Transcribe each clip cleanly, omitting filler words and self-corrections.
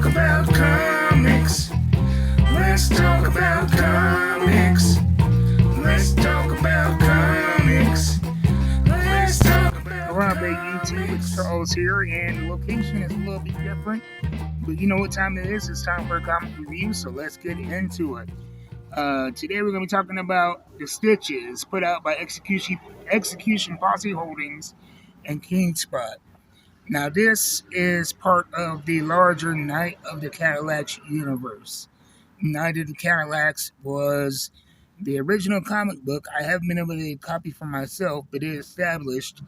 about comics. Let's talk about comics. Let's talk about comics. Let's talk about Alright, big YouTube, it's Charles here, and the location is a little bit different, but you know what time it is? It's time for a comic review, so let's get into it. Today we're going to be talking about The Stitches, put out by Execution Posse Holdings and Keenspot. Now, this is part of the larger Night of the Cadillacs universe. Night of the Cadillacs was the original comic book. I haven't been able to copy for myself, but it established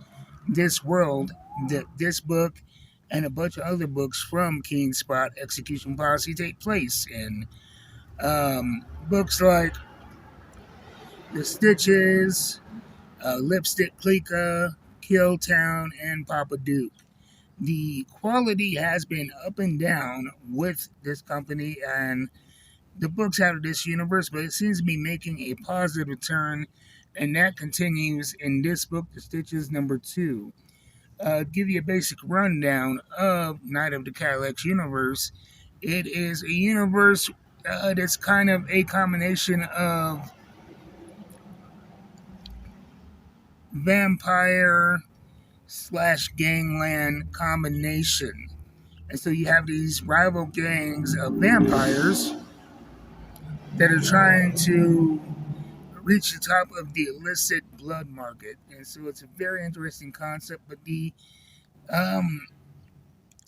this world that this book and a bunch of other books from Keenspot Execution Posse take place in. Books like The Stitches, Lipstick Clica, Kill Town, and Papa Duke. The quality has been up and down with this company and the books out of this universe, but it seems to be making a positive return, and that continues in this book, The Stitches #2. Give you a basic rundown of Night of the Cadillacs universe. It is a universe that's kind of a combination of vampire / gangland combination. And so you have these rival gangs of vampires that are trying to reach the top of the illicit blood market. And so it's a very interesting concept, but the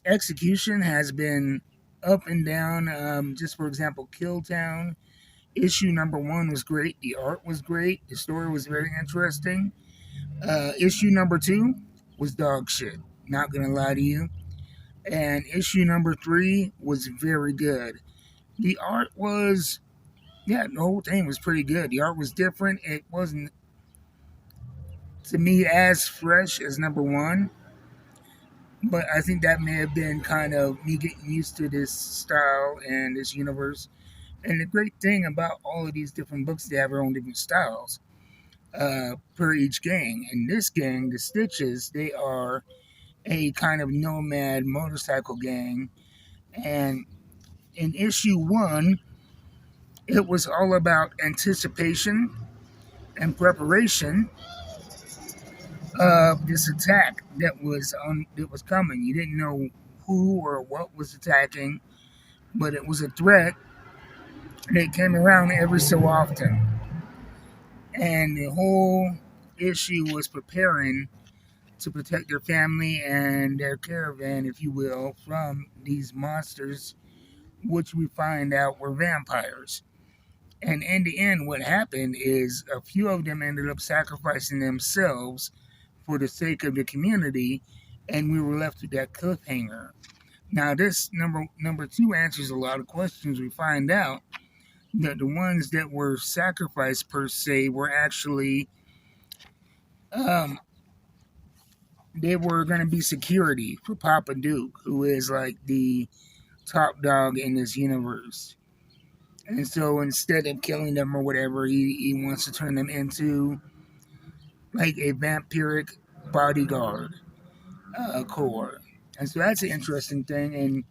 execution has been up and down. Just for example, Kill Town, issue #1 was great. The art was great. The story was very interesting. Issue #2 was dog shit. Not gonna lie to you. And issue #3 was very good. The art was, the whole thing was pretty good. The art was different. It wasn't, to me, as fresh as #1. But I think that may have been kind of me getting used to this style and this universe. And the great thing about all of these different books, they have their own different styles per each gang. And this gang, the Stitches, they are a kind of nomad motorcycle gang. And in issue 1, it was all about anticipation and preparation of this attack that was coming. You didn't know who or what was attacking, but it was a threat that came around every so often. And the whole issue was preparing to protect their family and their caravan, if you will, from these monsters, which we find out were vampires. And in the end, what happened is a few of them ended up sacrificing themselves for the sake of the community, and we were left with that cliffhanger. Now, this number 2 answers a lot of questions. We find out that the ones that were sacrificed, per se, were actually they were going to be security for Papa Duke, who is like the top dog in this universe. And so instead of killing them or whatever, he wants to turn them into like a vampiric bodyguard corps. And so that's an interesting thing. And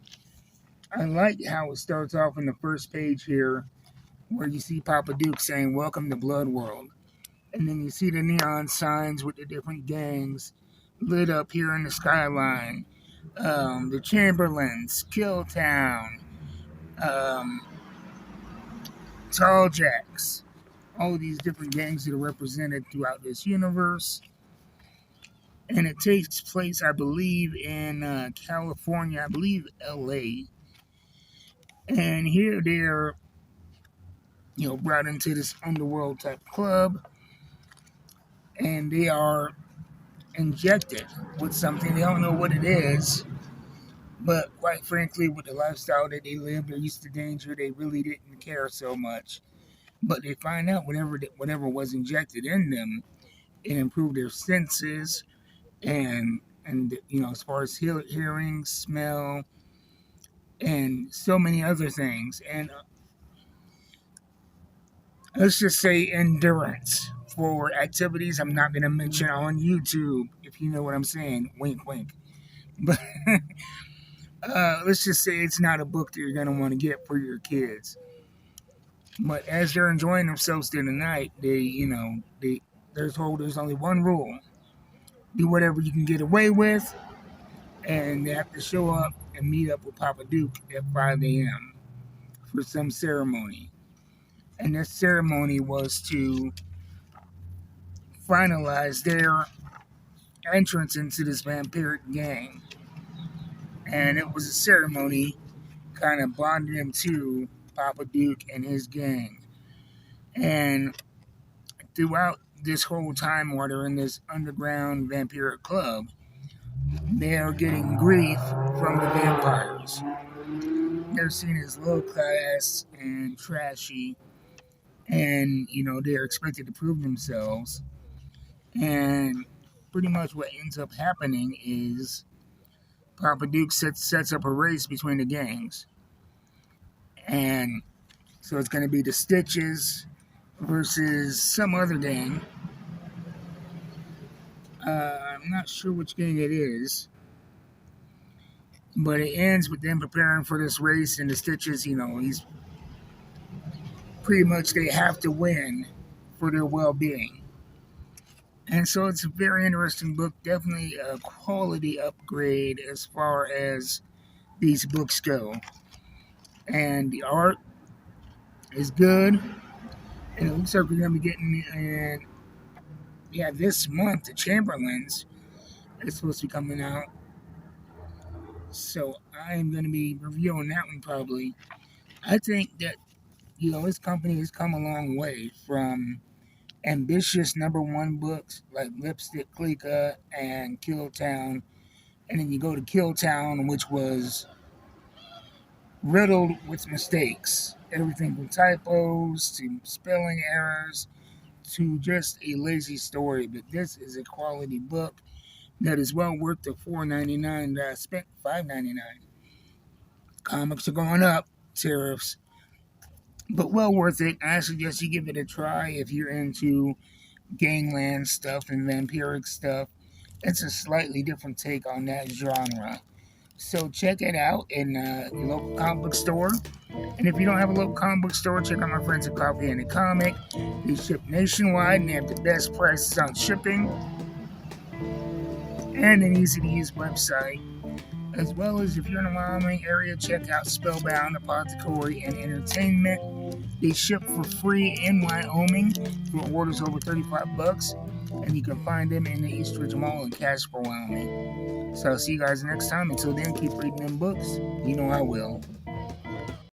I like how it starts off in the first page here, where you see Papa Duke saying, "Welcome to Blood World." And then you see the neon signs with the different gangs lit up here in the skyline. The Chamberlains, Kill Town, Tall Jacks, all of these different gangs that are represented throughout this universe. And it takes place, I believe, in California, I believe LA. And here they're, brought into this underworld type club, and they are injected with something. They don't know what it is, but quite frankly, with the lifestyle that they live, they're used to danger. They really didn't care so much. But they find out whatever was injected in them, it improved their senses, and as far as hearing, smell, and so many other things. And let's just say endurance for activities I'm not going to mention on YouTube, if you know what I'm saying. Wink, wink. But let's just say it's not a book that you're going to want to get for your kids. But as they're enjoying themselves through the night, they're told there's only one rule: do whatever you can get away with, and they have to show up and meet up with Papa Duke at 5 a.m. for some ceremony. And this ceremony was to finalize their entrance into this vampiric gang. And it was a ceremony kind of bonded him to Papa Duke and his gang. And throughout this whole time while they're in this underground vampiric club, they are getting grief from the vampires. They're seen as low class and trashy, and they're expected to prove themselves. And pretty much what ends up happening is Papa Duke sets up a race between the gangs, and so it's going to be the Stitches versus some other gang. I'm not sure which gang it is, but it ends with them preparing for this race, and the Stitches, he's pretty much they have to win for their well-being. And so it's a very interesting book, definitely a quality upgrade as far as these books go. And the art is good, and it looks like we're going to be getting in, this month, the Chamberlains is supposed to be coming out. So I'm going to be reviewing that one probably. I think that, this company has come a long way from ambitious #1 books like Lipstick Clica and Kill Town. And then you go to Kill Town, which was riddled with mistakes. Everything from typos to spelling errors to just a lazy story. But this is a quality book that is well worth the $4.99 that I spent. $5.99. Comics are going up, tariffs, but well worth it. I suggest you give it a try if you're into gangland stuff and vampiric stuff. It's a slightly different take on that genre. So check it out in your local comic book store. And if you don't have a local comic book store, check out my friends at Coffee and a Comic. They ship nationwide and they have the best prices on shipping and an easy-to-use website. As well as if you're in the Wyoming area, check out Spellbound, Apothecary, and Entertainment. They ship for free in Wyoming for orders over $35, and you can find them in the Eastridge Mall in Casper, Wyoming. So I'll see you guys next time. Until then, keep reading them books. You know I will.